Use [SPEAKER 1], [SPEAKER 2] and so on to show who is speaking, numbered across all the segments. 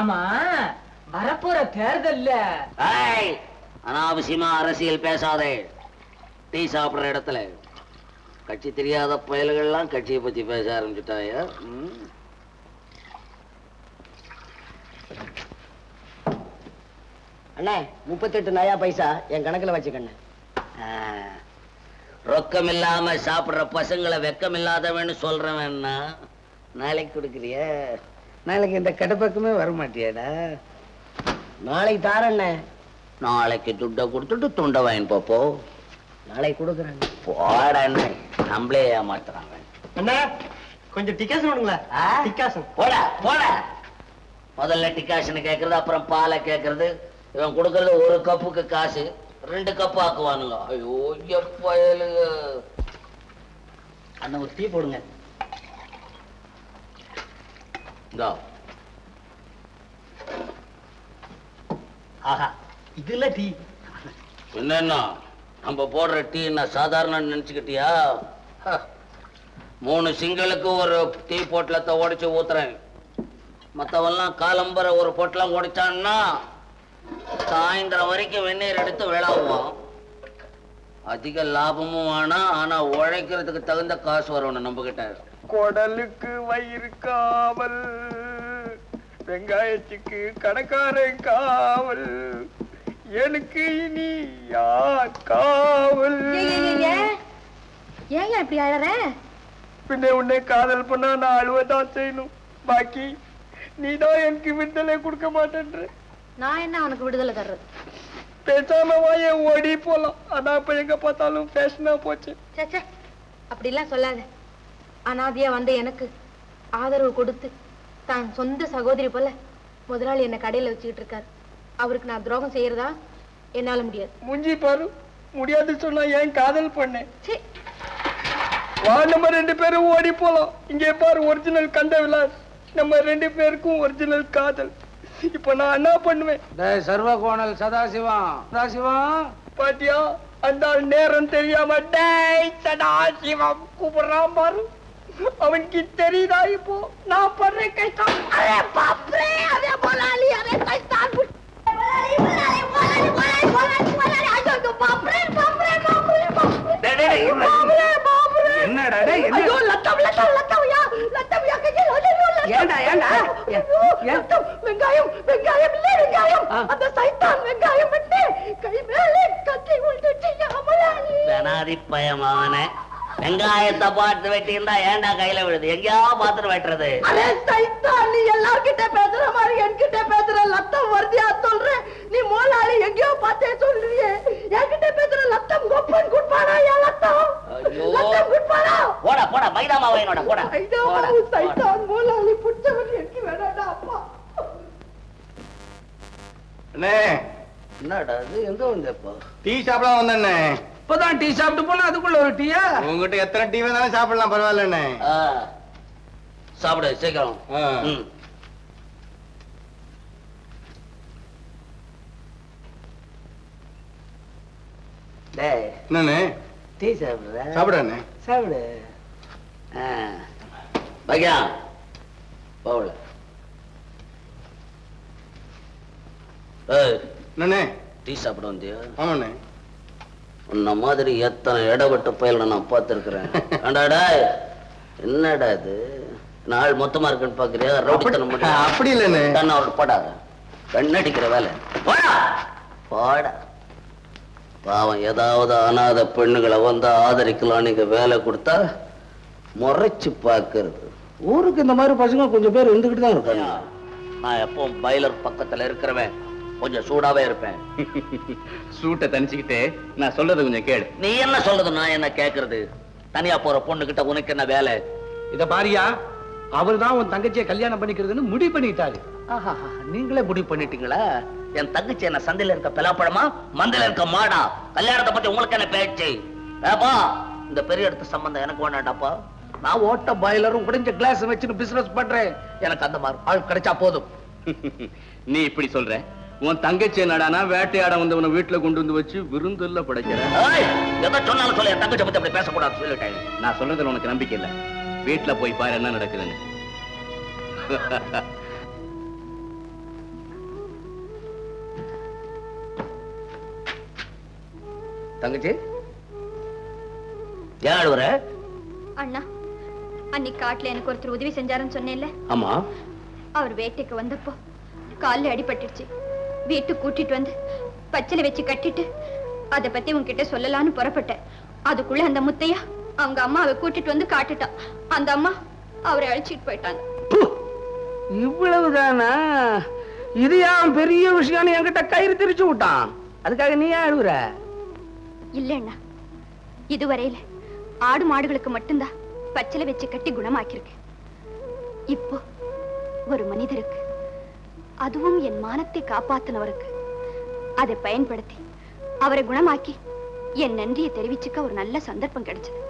[SPEAKER 1] ஆமா வரப்போற தேர்தல்ல
[SPEAKER 2] அனாவசியமா அரசியல் பேசாதே. டீ சாப்பிடுற இடத்துல கட்சி தெரியாத பயல்கள்லாம் கட்சியை பத்தி பேச ஆரம்பிச்சுட்டாயா?
[SPEAKER 3] அண்ணே 38 நயா பைசா என் கணக்குல வச்சுக்கண்ணே.
[SPEAKER 2] ரொக்கம் இல்லாம சாப்பிடுற பசங்களை வெக்கம் இல்லாதவன்னு சொல்றவன்னா நாளைக்கு கொடுக்குறிய? நாளைக்கு இந்த கடை பக்கமே வரமாட்டியாடா?
[SPEAKER 3] நாளைக்கு தாரண்ணே.
[SPEAKER 2] நாளைக்கு துட்டை கொடுத்துட்டு துண்டை வாங்கி போப்போ.
[SPEAKER 3] நாளைக்கு கொடுக்குறேன்.
[SPEAKER 2] போடா, நம்மளே ஏமாத்துறாங்க.
[SPEAKER 3] அண்ணா கொஞ்சம் டிகாசன் வேணுங்களா? டிகாசன்
[SPEAKER 2] போடா போடா. முதல்ல டிகாசன் கேட்கறது, அப்புறம் பாலை கேட்கறது. இவன் கொடுக்கறது ஒரு கப்புக்கு காசு 2 கப்பு ஆக்குவானுங்க. ஐயோ எப்பயலுங்க.
[SPEAKER 3] அண்ணா ஒரு டீ போடுங்க.
[SPEAKER 2] இந்தா.
[SPEAKER 3] ஆஹா இதுல டீ
[SPEAKER 2] என்னன்னா நம்ம போடுற டீ நான் சாதாரண நினைச்சுக்கிட்டியா? 3 சிங்களுக்கு ஒரு டீ பொட்டலத்தை உடைச்சு ஊத்துறேன். மற்றவெல்லாம் காலம்பரை ஒரு பொட்டலம் உடைச்சான்னா சாயந்தரம் வரைக்கும் வெந்நீர் எடுத்து விளாவுவான். அதிக லாபமும் வேணாம், ஆனா உழைக்கிறதுக்கு தகுந்த காசு வரணும் நம்ம கிட்ட.
[SPEAKER 4] குடலுக்கு வயிறு காவல், வெங்காயத்துக்கு கடைக்காரன் காவல், எனக்கு இனி யார் காவல்?
[SPEAKER 5] ஏன் இப்படி அழற?
[SPEAKER 4] பின்ன உன்னை காதல் பண்ணா நான் அழுவதான் செய்யணும். பாக்கி நீதான் எனக்கு விடுதலை கொடுக்க மாட்டேன்ற.
[SPEAKER 5] நான் என்ன உனக்கு விடுதலை தர்றது?
[SPEAKER 4] பேசாம வாய ஓடி போலாம். அதான் இப்ப எங்க பார்த்தாலும் ஃபேஷனா போச்சு.
[SPEAKER 5] சே அப்படிலாம் சொல்லாத. அனாதையா வந்த எனக்கு ஆதரவு கொடுத்து தான் சொந்த சகோதரி போல முதலாளி என்ன கடையில வச்சுக்கிட்டு இருக்காரு. அவருக்கு நான் துரோகம் செய்யறதா? என்னால முடியாது.
[SPEAKER 4] முஞ்சி பாரு, முடியாது சொன்னா ஏன் காதல் பண்ணேன்? வா நம்ம 2 பேரும் ஓடி போலாம். இங்கே பாரு ஒரிஜினல் கண்ட விலாஸ். நம்ம 2 பேருக்கும் ஒரிஜினல் காதல். இப்ப நான் என்ன பண்ணுவேன்?
[SPEAKER 1] சர்வகோணல் சதாசிவம்
[SPEAKER 4] பாத்தியா, அந்த நேரம் தெரியாம டேய் சதாசிவம் கூப்பிடுறான் பாரு. அவனுக்கு தெரியுதா இப்போ நான் பண்ற கஷ்டம்? அரே பாப்ரே, அரே முதலாளி, அரே கைதான்
[SPEAKER 1] என்னடா
[SPEAKER 4] வெங்காயம் வெங்காயம் இல்ல வெங்காயம், அந்த சைத்தான் வெங்காயம் விட்டு கை மேலே கட்டி
[SPEAKER 2] விட்டு பயமான வெங்காயத்தை பார்த்து வெட்டி இருந்தா ஏன்டா கையில விழுது? எங்கேயா பாத்துட்டு வெட்டுறது?
[SPEAKER 4] அரே சைத்தான், நீ எல்லார்கிட்ட பேசுற மாதிரி என்கிட்ட பேசுற. லத்தம் வருதியா சொல்ற? நீ மோலாளி எங்கேயோ பார்த்தே சொல்றியே. என்கிட்ட பேசுற லத்தம் கொப்பன் குட்பானா? ஏன் லத்தம் லத்தம் குட்பானா?
[SPEAKER 2] போடா போடா, மைதா மாவையனோட போடா.
[SPEAKER 4] சைத்தான் மோலாளி புடிச்சவன் எனக்கு வேணாடா அப்பா.
[SPEAKER 6] அண்ணே
[SPEAKER 2] என்னடா இது? எங்க வந்தப்பா?
[SPEAKER 6] டீ சாப்பிடலாம் வந்தண்ணே.
[SPEAKER 1] இப்பதான் டீ சாப்பிட்டு போனா அதுக்குள்ள ஒரு டீயா?
[SPEAKER 6] உங்ககிட்ட எத்தனை டீ வேணாலும் சாப்பிடலாம், பரவாயில்லண்ணே.
[SPEAKER 2] சாப்பிடு சீக்கிரம்.
[SPEAKER 6] என்னண்ணே?
[SPEAKER 2] டீ சாப்பிடுற?
[SPEAKER 6] சாப்பிடுறேண்ணே.
[SPEAKER 2] சாப்பிடு. பையா போகல.
[SPEAKER 6] என்னண்ணே?
[SPEAKER 2] டீ சாப்பிட வந்தியா?
[SPEAKER 6] ஆமாண்ணே.
[SPEAKER 2] உன்ன மாதிரி எத்தனை இடப்பட்ட பயல நான் பார்த்திருக்கிறேன். என்னடா இது நாள் மொத்தமா இருக்குன்னு பாக்குறியா?
[SPEAKER 6] அப்படி இல்லண்ணே.
[SPEAKER 2] போடாத, கண்ணடிக்கிற வேலை. போடா போடா. பாவம் ஏதாவது அனாத பெண்ணுகளை வந்து ஆதரிக்கலாம் நீங்க வேலை கொடுத்தா முறைச்சு பாக்குறது. ஊருக்கு இந்த மாதிரி பசங்க கொஞ்சம் பேர் இருந்துகிட்டு தான் இருக்காங்க. நான் எப்பவும் பாய்லர் பக்கத்துல இருக்கிறவன், கொஞ்சம் சூடாவே இருப்பேன்.
[SPEAKER 6] சூட்டை தனிச்சுக்கிட்டே நான் சொல்றது கொஞ்சம் கேளு.
[SPEAKER 2] நீ என்ன சொல்றது, நான் என்ன கேக்குறது? தனியா போற பொண்ணு கிட்ட உனக்கு என்ன வேலை?
[SPEAKER 1] இத பாரியா, அவர்தான் உன் தங்கச்சியை கல்யாணம் பண்ணிக்கிறதுன்னு முடிவு பண்ணிட்டாரு.
[SPEAKER 2] நீங்களே முடிவு பண்ணிட்டீங்களா? என் தங்கச்சி என்ன சந்தையில இருக்க பலாப்பழமா, மந்தையில இருக்க மாடா? கல்யாணத்தை பத்தி உங்களுக்கு என்ன பேச்சு? ஏப்பா, இந்த பெரிய இடத்து சம்பந்தம் எனக்கு வேண்டாடாப்பா. நான் ஓட்ட பாய்லரும் உடைஞ்ச கிளாஸ் வச்சுன்னு பிசினஸ் பண்றேன். எனக்கு அந்த மாதிரி ஆள் கிடைச்சா போதும்.
[SPEAKER 6] நீ இப்படி சொல்ற? உன் தங்கச்சி என்னடானா வேட்டையாட வந்தவனை வீட்டுல கொண்டு வந்து வச்சு விருந்துல படைக்கிறேன்.
[SPEAKER 2] எதை சொன்னாலும் சொல்ல, என் தங்கச்சி பத்தி அப்படி பேசக்கூடாது சொல்லிட்டேன்.
[SPEAKER 6] நான் சொல்றதுல உனக்கு நம்பிக்கை இல்ல. வீட்டுல போய் பாரு என்ன நடக்குதுன்னு.
[SPEAKER 2] தங்கச்சி ஏன் அழுவுற?
[SPEAKER 7] அண்ணா, அன்னைக்கு காட்டுல எனக்கு ஒருத்தர் உதவி செஞ்சாருன்னு சொன்னேன்ல,
[SPEAKER 2] ஆமா.
[SPEAKER 7] அவர் வேட்டைக்கு வந்தப்போ கால்ல அடிபட்டுடுச்சு. வீட்டுக்கு கூட்டிட்டு வந்து பச்சளை வச்சு கட்டிட்டு அதை பத்தி உன்கிட்ட சொல்லலான்னு புறப்பட்டேன். அதுக்குள்ள அந்த முத்தையா அவங்க அம்மாவை கூட்டிட்டு வந்து காட்டுட்டான். அந்த அம்மா அவரை அழைச்சிட்டு போயிட்டாங்க.
[SPEAKER 2] இவ்வளவுதானா? இது ஏன் பெரிய விஷயம் என்கிட்ட கயிறு திரிச்சு விட்டான்? அதுக்காக நீ ஏன் அழுவுற?
[SPEAKER 7] இல்ல அண்ணா, இதுவரையில ஆடு மாடுகளுக்கு மட்டும்தான் பச்சளை வச்சு கட்டி குணமாக்கியிருக்கேன். இப்போ ஒரு மனிதருக்கு, அதுவும் என் மானத்தை காப்பாத்தினவருக்கு, அதை பயன்படுத்தி அவரை குணமாக்கி என் நன்றியை தெரிவிச்சுக்க ஒரு நல்ல சந்தர்ப்பம் கிடைச்சது.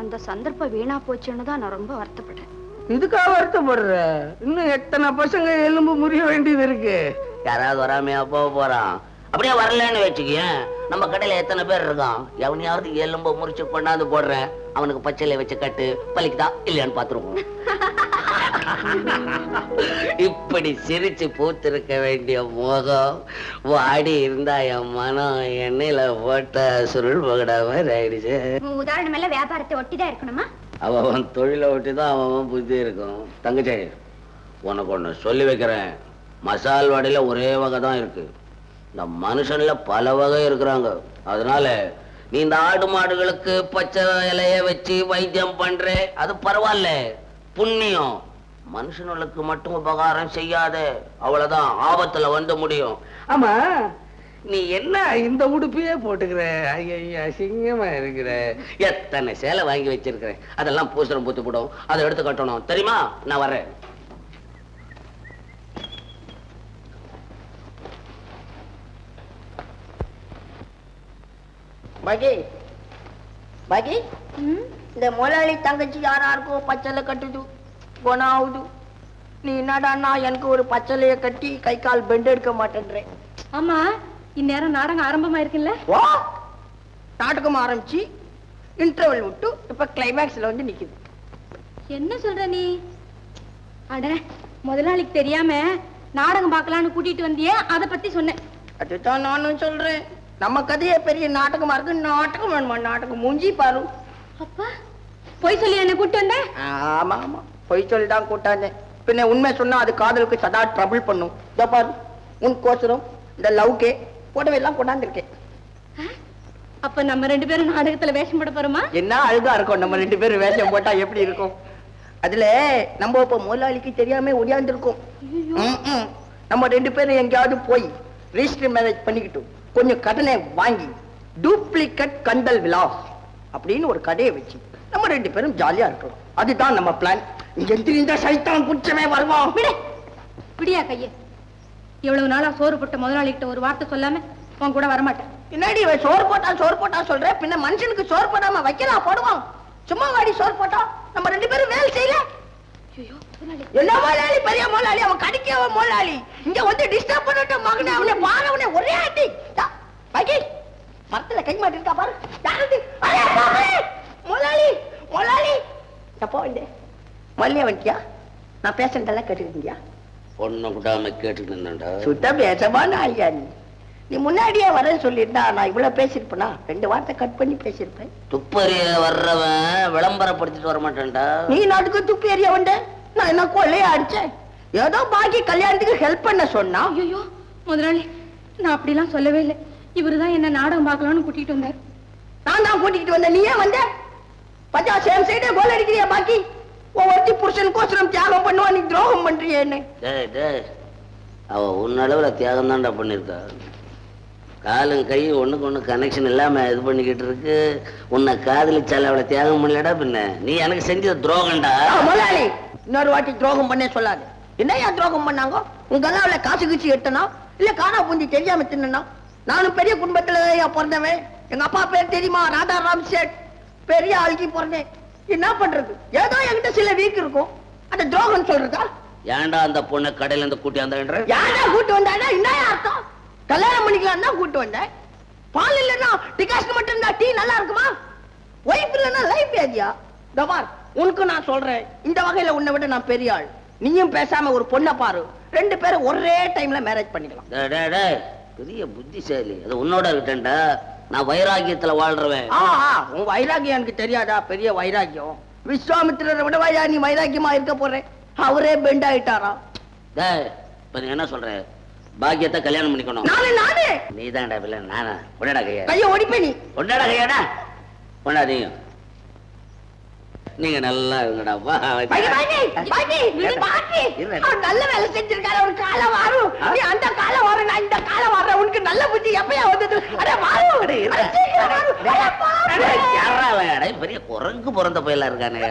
[SPEAKER 7] அந்த சந்தர்ப்பம் வீணா போச்சுன்னு தான் நான் ரொம்ப வருத்தப்படுறேன்.
[SPEAKER 2] இதுக்காக வருத்தப்படுற? இன்னும் எத்தனை பசங்க எலும்பு முறிய வேண்டியது இருக்கு. யாராவது வராமையா போக போறான்? அப்படியே வரலன்னு வச்சுக்கேன், நம்ம கடையில எத்தனை பேர் இருக்கான்? எவனையாவது எலும்பு முறிச்சு கொண்டாந்து போடுறேன், அவனுக்கு பச்சையில வச்சு கட்டு, பலிக்குதா இல்லையான்னு பாத்துருவோம். இப்படி சிரிச்சு பூத்திருக்க வேண்டிய முகம் வாடி இருந்தா என் மனம் எண்ணெயில போட்ட சுருள் பகடா மாதிரி ஆயிடுச்சு.
[SPEAKER 7] உதாரணம் எல்லாம் வியாபாரத்தை ஒட்டிதான் இருக்கணுமா?
[SPEAKER 2] அவன் தொழிலை ஒட்டிதான் அவன் புத்தி இருக்கும். தங்கச்சி, உனக்கு ஒண்ணு சொல்லி வைக்கிறேன். மசால் வடையில ஒரே வகை தான் இருக்கு. இந்த மனுஷன்ல பல வகை இருக்கிறாங்க. அதனால நீ இந்த ஆடு மாடுகளுக்கு பச்சை இலைய வச்சு வைத்தியம் பண்ற, அது பரவாயில்ல, புண்ணியம். மனுஷனுக்கு மட்டும் உபகாரம் செய்யாத, அவ்வளவுதான் ஆபத்துல வந்து முடியும். ஆமா, நீ என்ன இந்த உடுப்பையே போட்டுக்கிற? ஐயா, சிங்கமா இருக்கிற. எத்தனை சேலை வாங்கி வச்சிருக்கிற, அதெல்லாம் பூசணம் பூத்து போடும், அதை எடுத்து கட்டணும் தெரியுமா? நான் வரேன்.
[SPEAKER 4] பாக்கி பாக்கி, இந்த முதலாளி தங்கச்சி யாராருக்கோ பச்சலை கட்டுது, குணம் ஆகுது. நீ என்னடான்னா எனக்கு ஒரு பச்சலைய கட்டி கை கால் பெண்ட் எடுக்க மாட்டேன்றேன்.
[SPEAKER 5] ஆமா, இந்நேரம் நாடகம் ஆரம்பமா இருக்குல்ல?
[SPEAKER 4] ஓ, நாடகம் ஆரம்பிச்சு இன்டர்வல் விட்டு இப்ப கிளைமேக்ஸ்ல வந்து நிக்குது.
[SPEAKER 5] என்ன சொல்ற நீ? அட, முதலாளிக்கு தெரியாம நாடகம் பார்க்கலான்னு கூட்டிட்டு வந்தியே, அதை பத்தி சொன்னேன்.
[SPEAKER 4] அதுதான் நானும் சொல்றேன். நம்ம கதையே பெரிய நாடகமா இருக்கு. நாடகம் வேணுமா? நாடகம் மூஞ்சி பாரு.
[SPEAKER 5] அப்பா, பொய் சொல்லி என்ன கூட்டு வந்த?
[SPEAKER 4] ஆமா ஆமா, பொய் சொல்லிதான் கூட்டாந்தேன். பின்ன உண்மை சொன்னா அது காதலுக்கு சதா ட்ரபிள் பண்ணும். இதோ பாரு, உன் கோசரம் இந்த லவ்கே போட்டவை எல்லாம் கொண்டாந்துருக்கேன்.
[SPEAKER 5] அப்ப நம்ம ரெண்டு பேரும் நாடகத்துல வேஷம் போட போறோமா?
[SPEAKER 4] என்ன அழுகா இருக்கும், நம்ம ரெண்டு பேரும் வேஷம் போட்டா எப்படி இருக்கும்? அதுல நம்ம இப்ப முதலாளிக்கு தெரியாம ஒடியாந்துருக்கோம். நம்ம ரெண்டு பேரும் எங்கேயாவது போய் ரெஜிஸ்டர் மேரேஜ் பண்ணிக்கிட்டோம், கொஞ்சம் கடனை வாங்கி டூப்ளிகேட் கண்டல் விலாஸ் அப்படின்னு ஒரு கடையை வச்சு நம்ம ரெண்டு பேரும் ஜாலியா இருக்கணும். அதுதான் நம்ம பிளான். இங்க எந்த சைத்தான் குற்றமே வருவான்.
[SPEAKER 5] பிடியா கையே, இவ்வளவு நாளா சோறு போட்ட முதலாளி கிட்ட ஒரு வார்த்தை சொல்லாம உன் கூட வரமாட்டேன்.
[SPEAKER 4] பின்னாடி சோறு போட்டா சொல்ற, பின்ன மனுஷனுக்கு சோறு போடாம வைக்கலாம் போடுவான். சும்மா வாடி சோறு போட்டா நம்ம ரெண்டு பேரும் வேலை செய்யல. என்ன முதலாளி, பெரிய முதலாளி, அவன் கடிக்க முதலாளி இங்க வந்து டிஸ்டர்ப் பண்ணிட்டு மகனே, அவனை பாரவனே ஒரே ஆட்டி. பாக்கி மரத்துல கை மாட்டிருக்கா பாரு. முதலாளி முதலாளி, எப்போ வந்து மல்லியா வந்துட்டியா? நான் பேசுறதெல்லாம் கேட்டுக்கிட்டியா?
[SPEAKER 2] பொண்ணு விடாம கேட்டுட்டு இருந்தேன்டா.
[SPEAKER 4] சுத்த பேசமான ஐயா நீ முன்னாடியே வரேன்னு சொல்லியிருந்தா நான் இவ்வளவு பேசிருப்பேனா? 2 வார்த்தை கட் பண்ணி பேசிருப்பேன்.
[SPEAKER 2] துப்பறிய வர்றவன் விளம்பரப்படுத்திட்டு வர மாட்டேன்டா.
[SPEAKER 4] நீ நாட்டுக்கு துப்பி எறிய வந்த, நான் என்ன கொள்ளையா அடிச்சேன்? ஏதோ பாக்கி கல்யாணத்துக்கு ஹெல்ப் பண்ண சொன்னா.
[SPEAKER 5] ஐயோ முதலாளி, நான் அப்படிலாம் சொல்லவே இல்லை. இவருதான் என்ன நாடகம் பார்க்கலாம்னு கூட்டிட்டு வந்தார்.
[SPEAKER 4] நான் தான் கூட்டிட்டு வந்தேன், நீ ஏன் வந்த? பச்சா சேம் சைடே கோல் அடிக்கிறியா? பாக்கி ஒவ்வொருத்தி புருஷன் கோசரம் தியாகம் பண்ணுவா, நீ துரோகம் பண்றிய என்ன?
[SPEAKER 2] அவ உன்னளவுல தியாகம் தான்டா பண்ணிருக்கா. காலும் கை ஒண்ணுக்கு ஒண்ணு கனெக்ஷன் இல்லாம இது பண்ணிக்கிட்டு இருக்கு. உன்னை காதலிச்சால அவளை தியாகம் பண்ணலடா. பின்ன நீ எனக்கு செஞ்ச துரோகம்டா.
[SPEAKER 4] முதலாளி, இன்னொரு வாட்டி துரோகம் பண்ணே சொல்லாது. என்னையா துரோகம் பண்ணாங்க? உங்க அவளை காசு கீச்சு எட்டனா இல்ல காணா பூந்தி தெரியாம தின்னா? நானும் பெரிய குடும்பத்துல பிறந்தவன். எங்க அப்பா பேர் தெரியுமா? ராதாராம் சேட். பெரிய ஆளுக்கு பிறந்தேன். என்ன பண்றது? ஏதோ என்கிட்ட சில வீக் இருக்கும். அந்த துரோகம் சொல்றதா?
[SPEAKER 2] ஏன்டா அந்த பொண்ணை கடையில இருந்து கூட்டி வந்த?
[SPEAKER 4] யாரா கூட்டு வந்தாடா? என்ன அர்த்தம்? கல்யாணம் பண்ணிக்கலாம் தான் கூட்டு வந்தேன். பால் இல்லன்னா டிகாஷன் மட்டும் இருந்தா டீ நல்லா இருக்குமா? வைஃப் இல்லன்னா லைஃப் ஏதியா? தபார், உனக்கு நான் சொல்றேன், இந்த வகையில உன்னை விட நான் பெரிய ஆள். நீயும் பேசாம ஒரு பொண்ணை பாரு, 2 பேரும் ஒரே டைம்ல மேரேஜ் பண்ணிக்கலாம்.
[SPEAKER 2] பெரிய புத்திசாலி. அது உன்னோட இருக்கட்டேன்டா. நான் வைராக்கியத்துல வாழ்றவன்.
[SPEAKER 4] உன் வைராக்கியம் எனக்கு தெரியாதா? பெரிய வைராக்கியம். விஸ்வாமித்திரரை விடவாயா நீ வைராக்கியமா இருக்க போறேன்? அவரே பெண்ட் ஆயிட்டாரா?
[SPEAKER 2] டேய், இப்ப நீ என்ன சொல்ற? பாக்கியத்தை கல்யாணம் பண்ணிக்கணும்.
[SPEAKER 4] நானே
[SPEAKER 2] நீ தான்டா பிள்ளை. நானா? உன்னடா கையா?
[SPEAKER 4] கைய ஓடிப்பே நீ.
[SPEAKER 2] உன்னடா கையாடா? உன்னாதீங்க. நீங்க நல்லா இருங்கடா. வா.
[SPEAKER 4] நல்ல வேலை செஞ்சிருக்காரு. ஒரு காலம் வரும். நீ அந்த காலம் வரும், நான் இந்த காலம் வர்றேன். உனக்கு நல்ல புத்தி எப்பயா வந்தது?
[SPEAKER 2] பெரிய குரங்கு பிறந்த போயெல்லாம் இருக்கானே.